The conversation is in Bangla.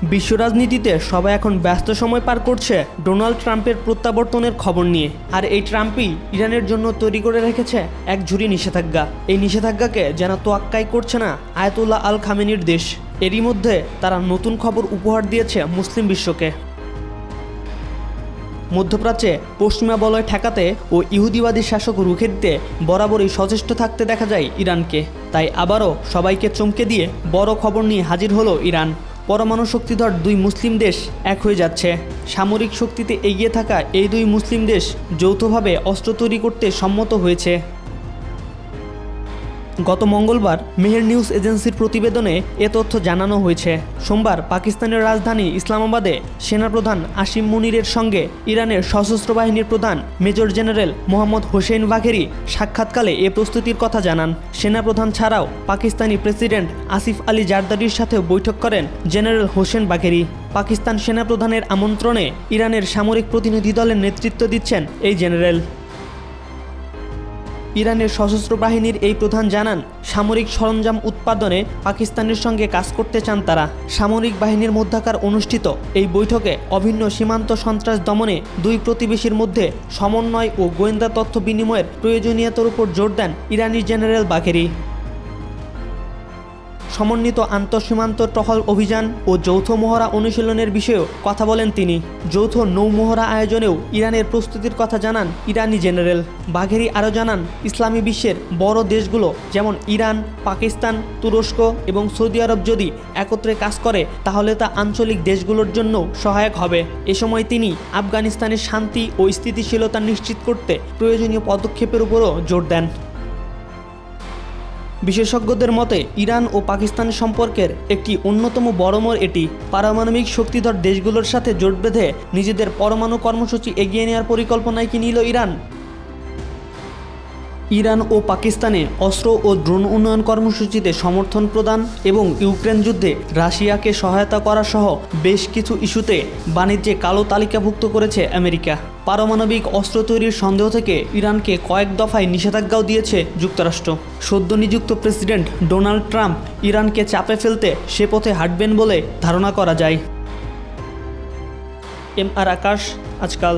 বিশ্ব রাজনীতিতে সবাই এখন ব্যস্ত সময় পার করছে ডোনাল্ড ট্রাম্পের প্রত্যাবর্তনের খবর নিয়ে। আর এই ট্রাম্পই ইরানের জন্য তৈরি করে রেখেছে এক ঝুড়ি নিষেধাজ্ঞা। এই নিষেধাজ্ঞাকে যেন তোয়াক্কাই করছে না আয়াতুল্লাহ আল খামেনির দেশ। এরই মধ্যে তারা নতুন খবর উপহার দিয়েছে মুসলিম বিশ্বকে। মধ্যপ্রাচ্যে পশ্চিমা বলয় ঠেকাতে ও ইহুদিবাদী শাসক রুখে দিতে বরাবরই সচেষ্ট থাকতে দেখা যায় ইরানকে। তাই আবারও সবাইকে চমকে দিয়ে বড় খবর নিয়ে হাজির হলো ইরান। পরমাণু শক্তিধর দুই মুসলিম দেশ এক হয়ে যাচ্ছে। সামরিক শক্তিতে এগিয়ে থাকা এই দুই মুসলিম দেশ যৌথভাবে অস্ত্র তৈরি করতে সম্মত হয়েছে। গত মঙ্গলবার মেহের নিউজ এজেন্সির প্রতিবেদনে এ তথ্য জানানো হয়েছে। সোমবার পাকিস্তানের রাজধানী ইসলামাবাদে সেনাপ্রধান আসিম মুনিরের সঙ্গে ইরানের সশস্ত্র বাহিনীর প্রধান মেজর জেনারেল মোহাম্মদ হোসেন বাঘেরি সাক্ষাৎকালে এ প্রস্তুতির কথা জানান। সেনাপ্রধান ছাড়াও পাকিস্তানি প্রেসিডেন্ট আসিফ আলী জারদারির সাথেও বৈঠক করেন জেনারেল হোসেন বাঘেরি। পাকিস্তান সেনাপ্রধানের আমন্ত্রণে ইরানের সামরিক প্রতিনিধি দলের নেতৃত্ব দিচ্ছেন এই জেনারেল। ইরানের সশস্ত্র বাহিনীর এই প্রধান জানান, সামরিক সরঞ্জাম উৎপাদনে পাকিস্তানের সঙ্গে কাজ করতে চান তারা। সামরিক বাহিনীর মধ্যকার অনুষ্ঠিত এই বৈঠকে অভিন্ন সীমান্ত সন্ত্রাস দমনে দুই প্রতিবেশীর মধ্যে সমন্বয় ও গোয়েন্দা তথ্য বিনিময়ের প্রয়োজনীয়তার উপর জোর দেন ইরানি জেনারেল বাঘেরি। সমন্বিত আন্তঃসীমান্ত টহল অভিযান ও যৌথ মহড়া অনুশীলনের বিষয়েও কথা বলেন তিনি। যৌথ নৌ মহড়া আয়োজনেও ইরানের প্রস্তুতির কথা জানান ইরানি জেনারেল। বাঘেরি আরও জানান, ইসলামী বিশ্বের বড় দেশগুলো যেমন ইরান, পাকিস্তান, তুরস্ক এবং সৌদি আরব যদি একত্রে কাজ করে তাহলে তা আঞ্চলিক দেশগুলোর জন্য সহায়ক হবে। এ সময় তিনি আফগানিস্তানের শান্তি ও স্থিতিশীলতা নিশ্চিত করতে প্রয়োজনীয় পদক্ষেপের উপরও জোর দেন। বিশেষজ্ঞদের মতে ইরান ও পাকিস্তান সম্পর্কের একটি অন্যতম বড় মোড় এটি। পারমাণবিক শক্তিধর দেশগুলোর সাথে জোট বেঁধে নিজেদের পরমাণু কর্মসূচি এগিয়ে নেওয়ার পরিকল্পনায় কি নিল ইরান? ইরান ও পাকিস্তানে অস্ত্র ও ড্রোন উন্নয়ন কর্মসূচিতে সমর্থন প্রদান এবং ইউক্রেন যুদ্ধে রাশিয়াকে সহায়তা করা সহ বেশ কিছু ইস্যুতে বাণিজ্যে কালো তালিকাভুক্ত করেছে আমেরিকা। পারমাণবিক অস্ত্র তৈরির সন্দেহ থেকে ইরানকে কয়েক দফায় নিষেধাজ্ঞাও দিয়েছে যুক্তরাষ্ট্র। সদ্য নিযুক্ত প্রেসিডেন্ট ডোনাল্ড ট্রাম্প ইরানকে চাপে ফেলতে সে পথে হাঁটবেন বলে ধারণা করা যায়। MR আকাশ, আজকাল।